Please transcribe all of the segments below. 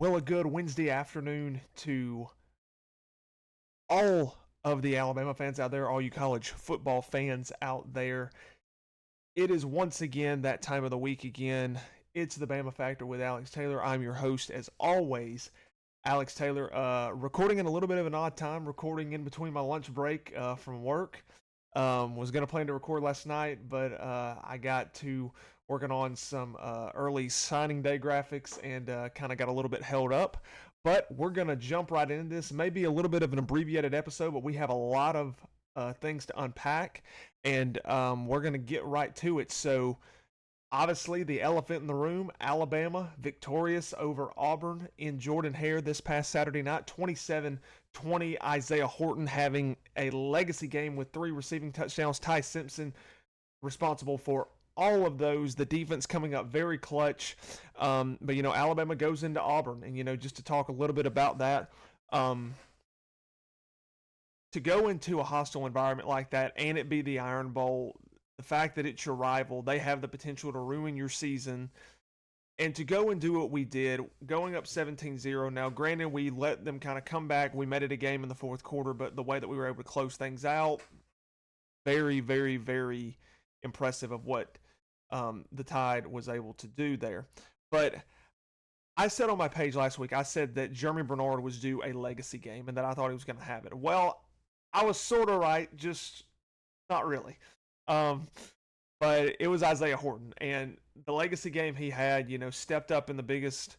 Well, a good Wednesday afternoon to all of the Alabama fans out there, all you college football fans out there. It is once again that time of the week again. It's the Bama Factor with Alex Taylor. I'm your host, as always, Alex Taylor. Recording in a little bit of an odd time, recording in between my lunch break from work. Was going to plan to record last night, but I got to working on some early signing day graphics and kind of got a little bit held up. But we're going to jump right into this. Maybe a little bit of an abbreviated episode, but we have a lot of things to unpack, and we're going to get right to it. So, obviously, the elephant in the room, Alabama victorious over Auburn in Jordan-Hare this past Saturday night, 27-20. Isaiah Horton having a legacy game with 3 receiving touchdowns. Ty Simpson responsible for all of those. The defense coming up very clutch. But, Alabama goes into Auburn. And, just to talk a little bit about that, to go into a hostile environment like that and it be the Iron Bowl, the fact that it's your rival, they have the potential to ruin your season. And to go and do what we did, going up 17-0. Now, granted, we let them kind of come back. We made it a game in the fourth quarter, but the way that we were able to close things out, very, very, very impressive of what the Tide was able to do there. But I said on my page last week, I said that Jeremy Bernard was due a legacy game and that I thought he was going to have it. Well, I was sort of right, just not really. But it was Isaiah Horton, and the legacy game he had, stepped up in the biggest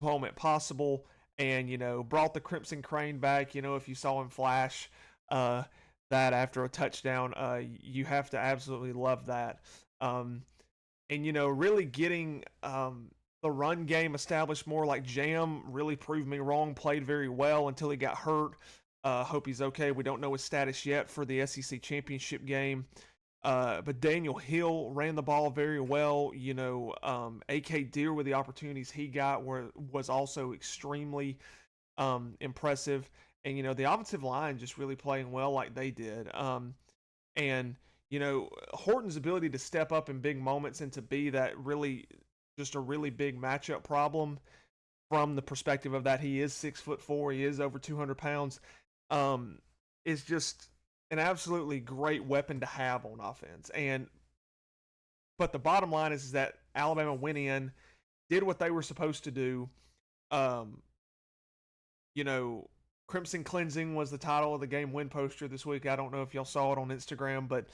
moment possible, and brought the Crimson Crane back. If you saw him flash that after a touchdown, you have to absolutely love that. And really getting the run game established more. Like Jam really proved me wrong, played very well until he got hurt. Hope he's okay. We don't know his status yet for the SEC championship game. But Daniel Hill ran the ball very well. A.K. Deer with the opportunities he got was also extremely impressive. And, the offensive line just really playing well like they did. And, Horton's ability to step up in big moments and to be that really just a really big matchup problem from the perspective of that he is 6'4", he is over 200 pounds, is just an absolutely great weapon to have on offense. But the bottom line is that Alabama went in, did what they were supposed to do. Crimson Cleansing was the title of the game win poster this week. I don't know if y'all saw it on Instagram, but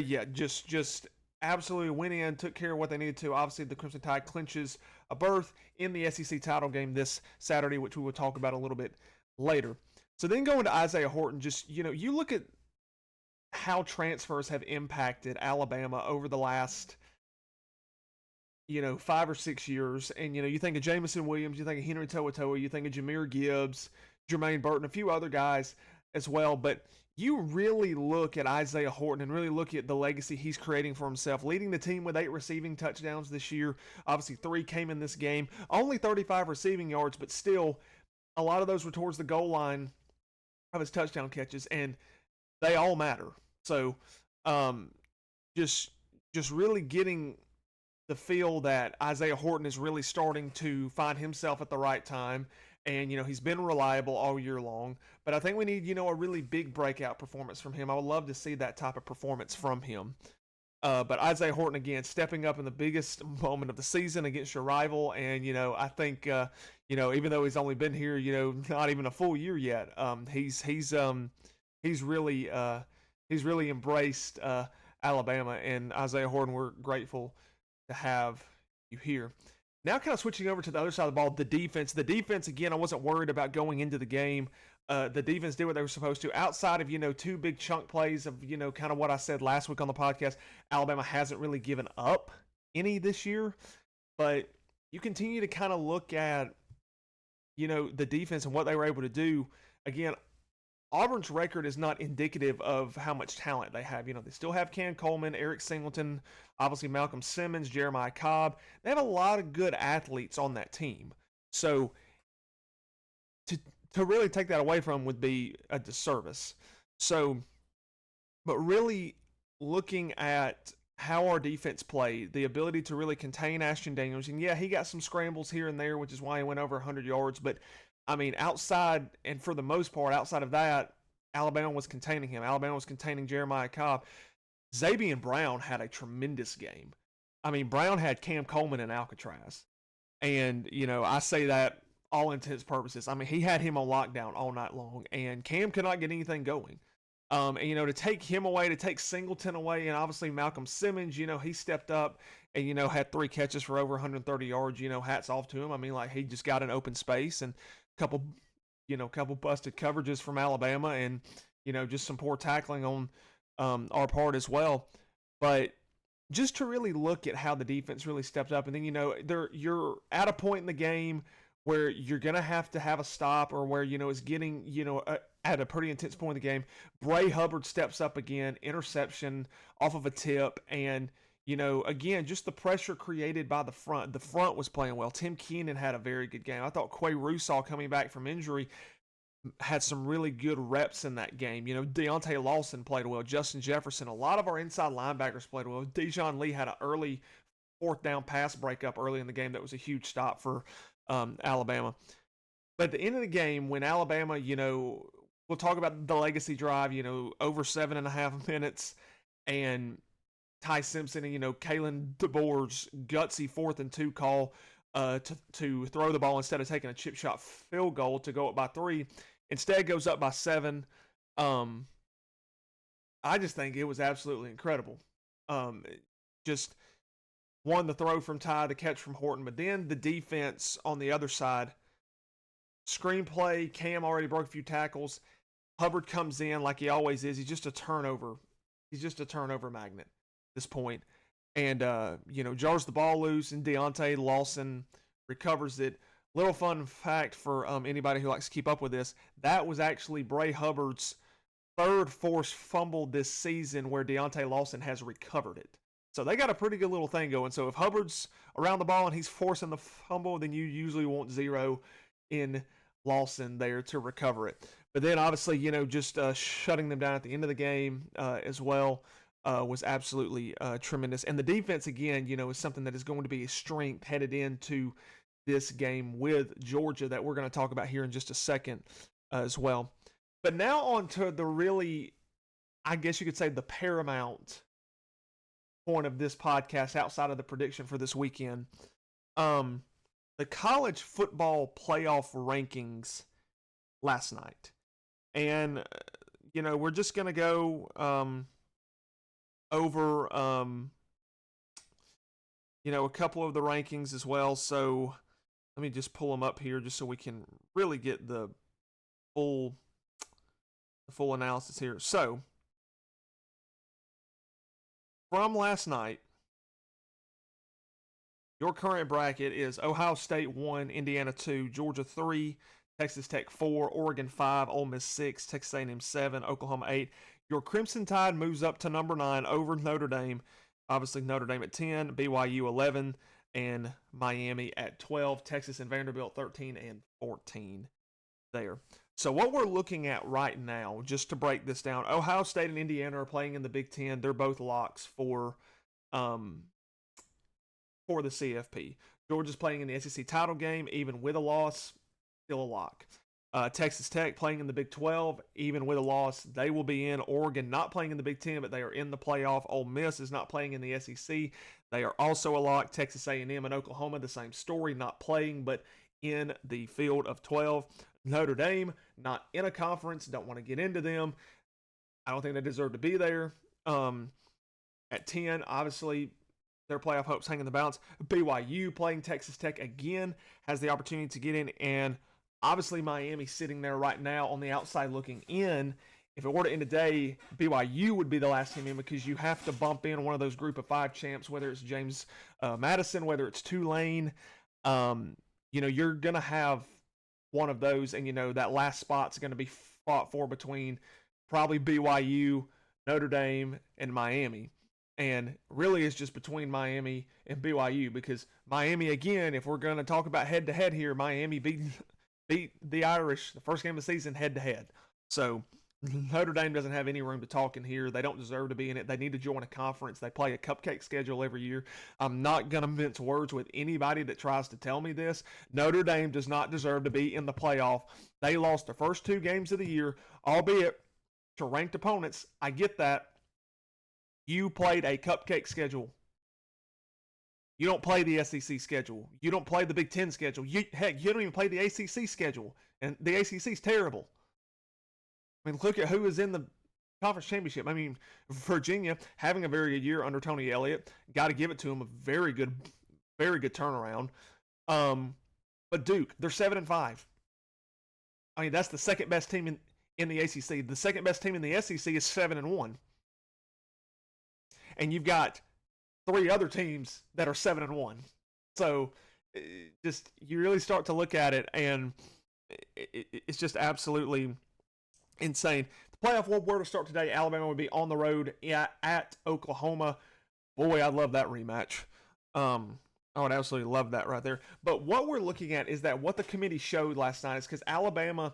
yeah, just absolutely went in, took care of what they needed to. Obviously, the Crimson Tide clinches a berth in the SEC title game this Saturday, which we will talk about a little bit later. So then going to Isaiah Horton, just, you look at how transfers have impacted Alabama over the last, 5 or 6 years. And, you think of Jamison Williams, you think of Henry To'oTo'o, you think of Jahmyr Gibbs, Jermaine Burton, a few other guys as well. But you really look at Isaiah Horton and really look at the legacy he's creating for himself, leading the team with 8 receiving touchdowns this year. Obviously, 3 came in this game. Only 35 receiving yards, but still, a lot of those were towards the goal line of his touchdown catches, and they all matter. So, just really getting the feel that Isaiah Horton is really starting to find himself at the right time. And, he's been reliable all year long. But I think we need, a really big breakout performance from him. I would love to see that type of performance from him. But Isaiah Horton, again, stepping up in the biggest moment of the season against your rival. And, I think, even though he's only been here, not even a full year yet, he's really embraced Alabama. And Isaiah Horton, we're grateful to have you here. Now kind of switching over to the other side of the ball, the defense. The defense, again, I wasn't worried about going into the game. The defense did what they were supposed to. Outside of, 2 big chunk plays of, kind of what I said last week on the podcast, Alabama hasn't really given up any this year. But you continue to kind of look at, the defense and what they were able to do. Again, Auburn's record is not indicative of how much talent they have. They still have Cam Coleman, Eric Singleton, obviously Malcolm Simmons, Jeremiah Cobb. They have a lot of good athletes on that team. So to really take that away from them would be a disservice. So, but really looking at how our defense played, the ability to really contain Ashton Daniels. And yeah, he got some scrambles here and there, which is why he went over 100 yards. But I mean, outside, and for the most part, outside of that, Alabama was containing him. Alabama was containing Jeremiah Cobb. Xavier Brown had a tremendous game. I mean, Brown had Cam Coleman and Alcatraz. And, I say that all intents purposes. I mean, he had him on lockdown all night long, and Cam could not get anything going. And, to take him away, to take Singleton away, and obviously Malcolm Simmons, he stepped up and, had 3 catches for over 130 yards. Hats off to him. I mean, like, he just got an open space and couple busted coverages from Alabama, and, just some poor tackling on our part as well. But just to really look at how the defense really stepped up, and then, you're at a point in the game where you're going to have a stop, or where, it's getting, at a pretty intense point in the game. Bray Hubbard steps up again, interception off of a tip, and, again, just the pressure created by the front. The front was playing well. Tim Keenan had a very good game. I thought Quay Russaw, coming back from injury, had some really good reps in that game. Deontay Lawson played well. Justin Jefferson, a lot of our inside linebackers played well. Dejon Lee had an early 4th down pass breakup early in the game that was a huge stop for Alabama. But at the end of the game, when Alabama, we'll talk about the legacy drive, over 7.5 minutes, and Ty Simpson and, Kalen DeBoer's gutsy 4th and 2 call to throw the ball instead of taking a chip shot field goal to go up by 3. Instead goes up by 7. I just think it was absolutely incredible. Just one, the throw from Ty, the catch from Horton, but then the defense on the other side. Screenplay, Cam already broke a few tackles. Hubbard comes in like he always is. He's just a turnover. He's just a turnover magnet at this point. And, jars the ball loose, and Deontay Lawson recovers it. Little fun fact for anybody who likes to keep up with this, that was actually Bray Hubbard's 3rd forced fumble this season where Deontay Lawson has recovered it. So they got a pretty good little thing going. So if Hubbard's around the ball and he's forcing the fumble, then you usually want 0 in Lawson there to recover it. But then obviously, just shutting them down at the end of the game as well was absolutely tremendous. And the defense, again, is something that is going to be a strength headed into this game with Georgia that we're going to talk about here in just a second as well. But now on to the really, I guess you could say, the paramount point of this podcast outside of the prediction for this weekend. The college football playoff rankings last night. And, we're just going to go over, a couple of the rankings as well. So let me just pull them up here just so we can really get the full analysis here. So from last night, your current bracket is Ohio State 1, Indiana 2, Georgia 3, Texas Tech 4, Oregon 5, Ole Miss 6, Texas A&M 7, Oklahoma 8. Your Crimson Tide moves up to number 9 over Notre Dame. Obviously, Notre Dame at 10, BYU 11, and Miami at 12. Texas and Vanderbilt 13 and 14 there. So what we're looking at right now, just to break this down, Ohio State and Indiana are playing in the Big Ten. They're both locks for the CFP. Georgia's playing in the SEC title game, even with a loss, still a lock. Texas Tech playing in the Big 12, even with a loss, they will be in. Oregon not playing in the Big 10, but they are in the playoff. Ole Miss is not playing in the SEC. They are also a lock. Texas A&M and Oklahoma, the same story, not playing, but in the field of 12. Notre Dame, not in a conference, don't want to get into them. I don't think they deserve to be there. At 10, obviously, their playoff hopes hang in the balance. BYU playing Texas Tech again has the opportunity to get in, and obviously Miami sitting there right now on the outside looking in. If it were to end today, BYU would be the last team in because you have to bump in one of those group of 5 champs, whether it's James Madison, whether it's Tulane. You're going to have one of those, and, that last spot's going to be fought for between probably BYU, Notre Dame, and Miami. And really it's just between Miami and BYU because Miami, again, if we're going to talk about head-to-head here, Miami beat the Irish the first game of the season head-to-head. So Notre Dame doesn't have any room to talk in here. They don't deserve to be in it. They need to join a conference. They play a cupcake schedule every year. I'm not going to mince words with anybody that tries to tell me this. Notre Dame does not deserve to be in the playoff. They lost the first 2 games of the year, albeit to ranked opponents. I get that. You played a cupcake schedule. You don't play the SEC schedule. You don't play the Big Ten schedule. Heck, you don't even play the ACC schedule. And the ACC is terrible. I mean, look at who is in the conference championship. I mean, Virginia having a very good year under Tony Elliott. Got to give it to them. A very good turnaround. But Duke, they're 7-5. I mean, that's the second best team in the ACC. The second best team in the SEC is 7-1. And you've got 3 other teams that are 7-1. So just you really start to look at it, and it's just absolutely insane. The playoff were to start today. Alabama would be on the road at Oklahoma. Boy, I'd love that rematch. I would absolutely love that right there. But what we're looking at is that what the committee showed last night is because Alabama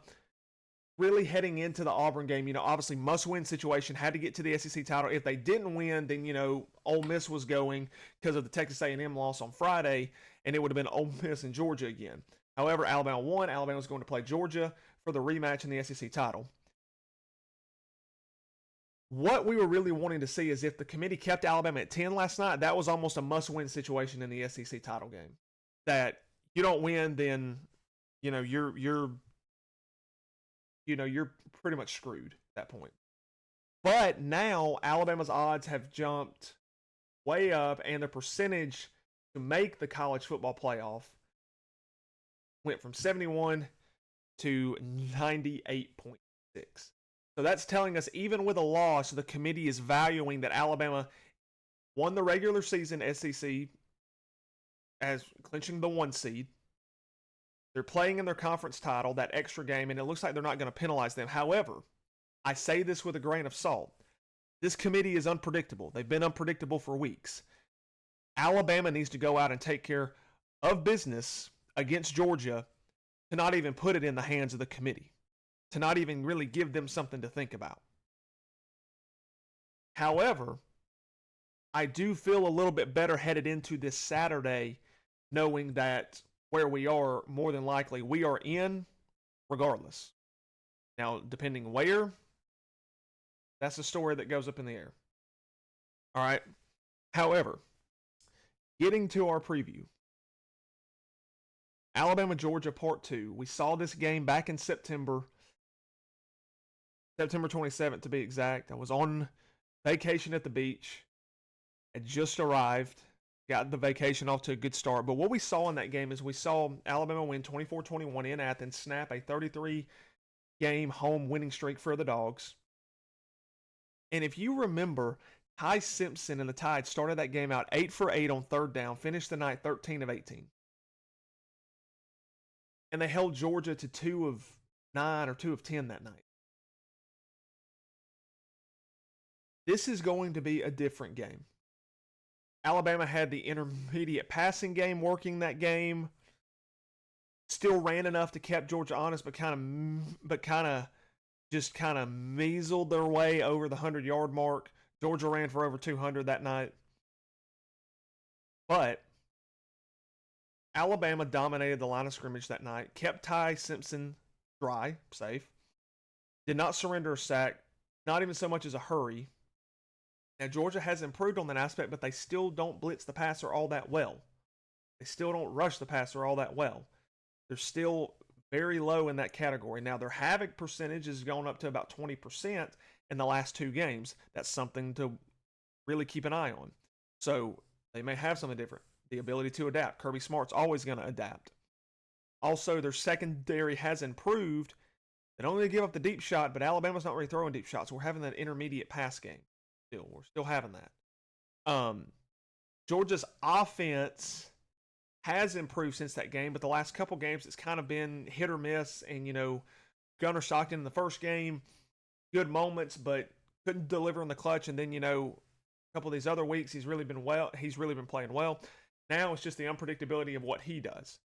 really heading into the Auburn game, obviously must-win situation, had to get to the SEC title. If they didn't win, then, Ole Miss was going because of the Texas A&M loss on Friday, and it would have been Ole Miss and Georgia again. However, Alabama won. Alabama was going to play Georgia for the rematch in the SEC title. What we were really wanting to see is if the committee kept Alabama at 10 last night, that was almost a must-win situation in the SEC title game. That you don't win, then you're pretty much screwed at that point. But now Alabama's odds have jumped way up, and the percentage to make the college football playoff went from 71 to 98.6. So that's telling us even with a loss, the committee is valuing that Alabama won the regular season SEC as clinching the 1 seed. They're playing in their conference title, that extra game, and it looks like they're not going to penalize them. However, I say this with a grain of salt. This committee is unpredictable. They've been unpredictable for weeks. Alabama needs to go out and take care of business against Georgia to not even put it in the hands of the committee, to not even really give them something to think about. However, I do feel a little bit better headed into this Saturday, knowing that where we are, more than likely, we are in regardless. Now, depending where, that's a story that goes up in the air. All right. However, getting to our preview, Alabama, Georgia, Part 2. We saw this game back in September 27th to be exact. I was on vacation at the beach. Had just arrived. Got the vacation off to a good start. But what we saw in that game is we saw Alabama win 24-21 in Athens, snap a 33-game home winning streak for the Dogs. And if you remember, Ty Simpson and the Tide started that game out 8 for 8 on third down, finished the night 13 of 18. And they held Georgia to 2 of 9 or 2 of 10 that night. This is going to be a different game. Alabama had the intermediate passing game working that game. Still ran enough to keep Georgia honest, but kind of measled their way over the 100-yard mark. Georgia ran for over 200 that night. But Alabama dominated the line of scrimmage that night, kept Ty Simpson dry, safe, did not surrender a sack, not even so much as a hurry. Now, Georgia has improved on that aspect, but they still don't blitz the passer all that well. They still don't rush the passer all that well. They're still very low in that category. Now, their havoc percentage has gone up to about 20% in the last 2 games. That's something to really keep an eye on. So, they may have something different. The ability to adapt. Kirby Smart's always going to adapt. Also, their secondary has improved. They don't really give up the deep shot, but Alabama's not really throwing deep shots. We're having that intermediate pass game. We're still having that. Georgia's offense has improved since that game, but the last couple games it's kind of been hit or miss. And, Gunnar Stockton in the first game, good moments, but couldn't deliver in the clutch. And then, a couple of these other weeks, he's really been playing well. Now it's just the unpredictability of what he does.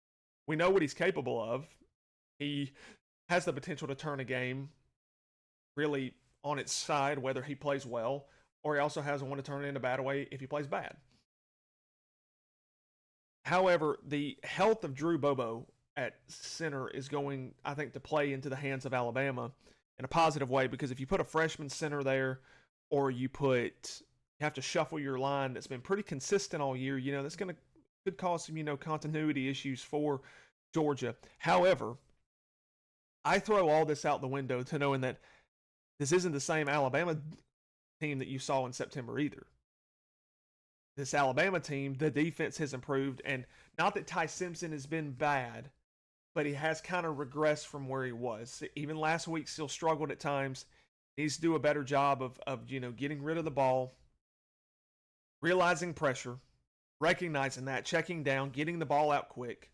We know what he's capable of. He has the potential to turn a game really on its side whether he plays well, or he also has one to turn it in a bad way if he plays bad. However, the health of Drew Bobo at center is going, I think, to play into the hands of Alabama in a positive way, because if you put a freshman center there, or you have to shuffle your line that's been pretty consistent all year, that's going to could cause some, continuity issues for Georgia. However, I throw all this out the window to knowing that this isn't the same Alabama team that you saw in September either. This Alabama team, the defense has improved, and not that Ty Simpson has been bad, but he has kind of regressed from where he was. Even last week, still struggled at times. Needs to do a better job of getting rid of the ball, realizing pressure, recognizing that, checking down, getting the ball out quick.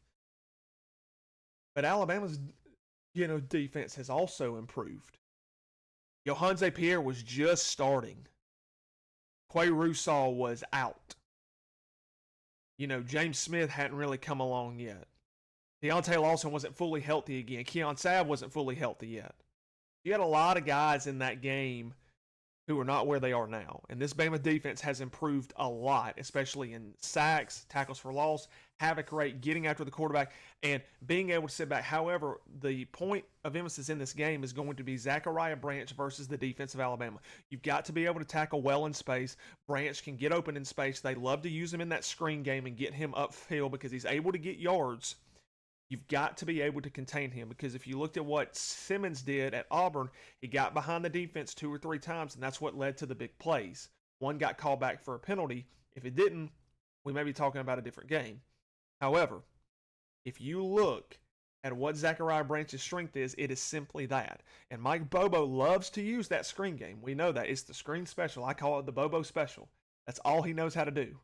But Alabama's defense has also improved. Johanze Pierre was just starting. Quay Russaw was out. James Smith hadn't really come along yet. Deontay Lawson wasn't fully healthy again. Keon Sabb wasn't fully healthy yet. You had a lot of guys in that game who are not where they are now. And this Bama defense has improved a lot, especially in sacks, tackles for loss, havoc rate, getting after the quarterback, and being able to sit back. However, the point of emphasis in this game is going to be Zachariah Branch versus the defense of Alabama. You've got to be able to tackle well in space. Branch can get open in space. They love to use him in that screen game and get him upfield because he's able to get yards. You've got to be able to contain him, because if you looked at what Simmons did at Auburn, he got behind the defense 2 or 3 times, and that's what led to the big plays. One got called back for a penalty. If it didn't, we may be talking about a different game. However, if you look at what Zachariah Branch's strength is, it is simply that. And Mike Bobo loves to use that screen game. We know that. It's the screen special. I call it the Bobo special. That's all he knows how to do.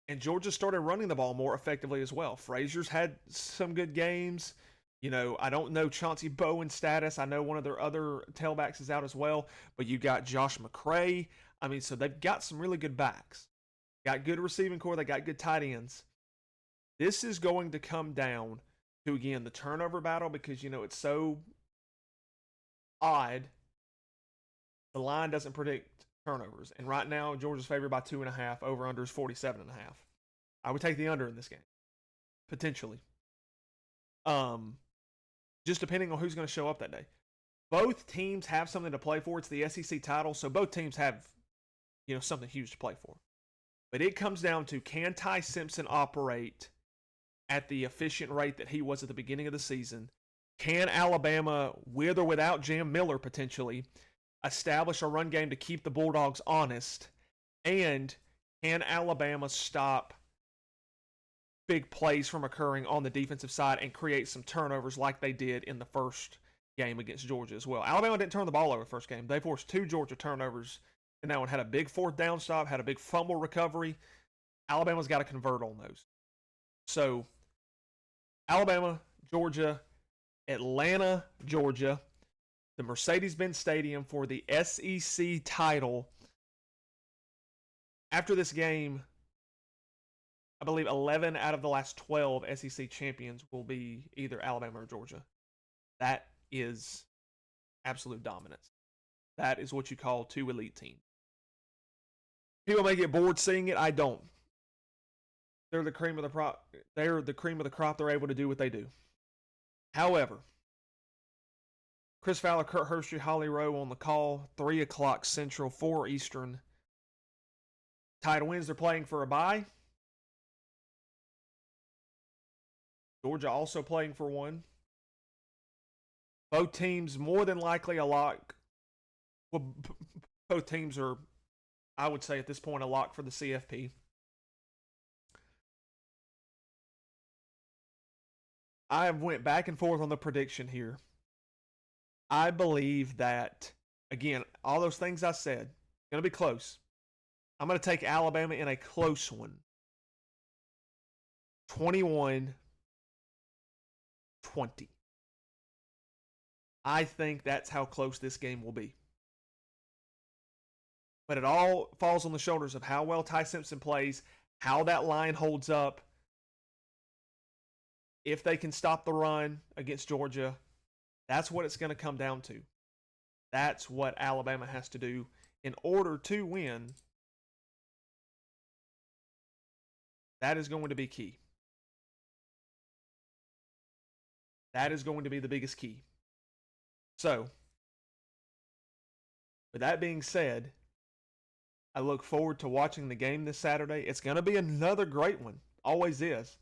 And Georgia started running the ball more effectively as well. Frazier's had some good games. I don't know Chauncey Bowen's status. I know one of their other tailbacks is out as well. But you got Josh McCray. So they've got some really good backs. Got good receiving core. They got good tight ends. This is going to come down to, again, the turnover battle, because, it's so odd. The line doesn't predict turnovers. And right now, Georgia's favored by 2.5. Over-under is 47.5. I would take the under in this game, potentially. Just depending on who's going to show up that day. Both teams have something to play for. It's the SEC title, so both teams have, something huge to play for. But it comes down to, can Ty Simpson operate at the efficient rate that he was at the beginning of the season? Can Alabama, with or without Jam Miller potentially, establish a run game to keep the Bulldogs honest? And can Alabama stop big plays from occurring on the defensive side and create some turnovers like they did in the first game against Georgia as well? Alabama didn't turn the ball over the first game. They forced 2 Georgia turnovers, and that one had a big 4th down stop, had a big fumble recovery. Alabama's got to convert on those. So, Alabama, Georgia, Atlanta, Georgia, the Mercedes-Benz Stadium for the SEC title. After this game, I believe 11 out of the last 12 SEC champions will be either Alabama or Georgia. That is absolute dominance. That is what you call 2 elite teams. People may get bored seeing it. I don't. They're the cream of the crop. They're the cream of the crop. They're able to do what they do. However, Chris Fowler, Kurt Hershey, Holly Rowe on the call. 3 o'clock Central, 4 Eastern. Tide wins. They're playing for a bye. Georgia also playing for one. Both teams more than likely a lock. Well, both teams are, I would say at this point, a lock for the CFP. I have went back and forth on the prediction here. I believe that, again, all those things I said, going to be close. I'm going to take Alabama in a close one. 21-20. I think that's how close this game will be. But it all falls on the shoulders of how well Ty Simpson plays, how that line holds up, if they can stop the run against Georgia. That's what it's going to come down to. That's what Alabama has to do in order to win. That is going to be key. That is going to be the biggest key. So, with that being said, I look forward to watching the game this Saturday. It's going to be another great one. Always is.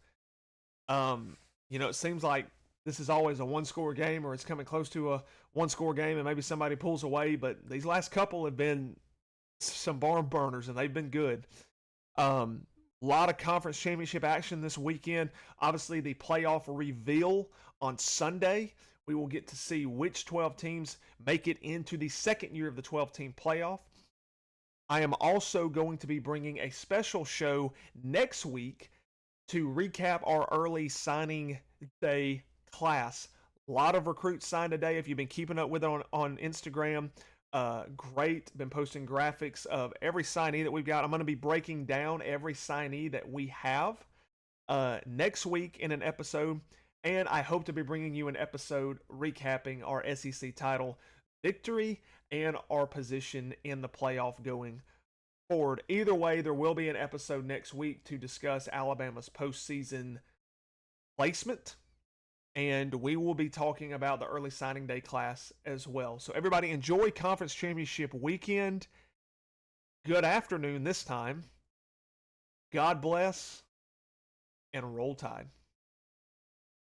It seems like this is always a one-score game, or it's coming close to a one-score game, and maybe somebody pulls away. But these last couple have been some barn burners, and they've been good. A lot of conference championship action this weekend. Obviously, the playoff reveal on Sunday. We will get to see which 12 teams make it into the second year of the 12-team playoff. I am also going to be bringing a special show next week to recap our early signing day class. A lot of recruits signed today. If you've been keeping up with it on Instagram, great. Been posting graphics of every signee that we've got. I'm going to be breaking down every signee that we have next week in an episode. And I hope to be bringing you an episode recapping our SEC title victory and our position in the playoff going forward. Either way, there will be an episode next week to discuss Alabama's postseason placement. And we will be talking about the early signing day class as well. So everybody enjoy Conference Championship weekend. Good afternoon this time. God bless and roll Tide.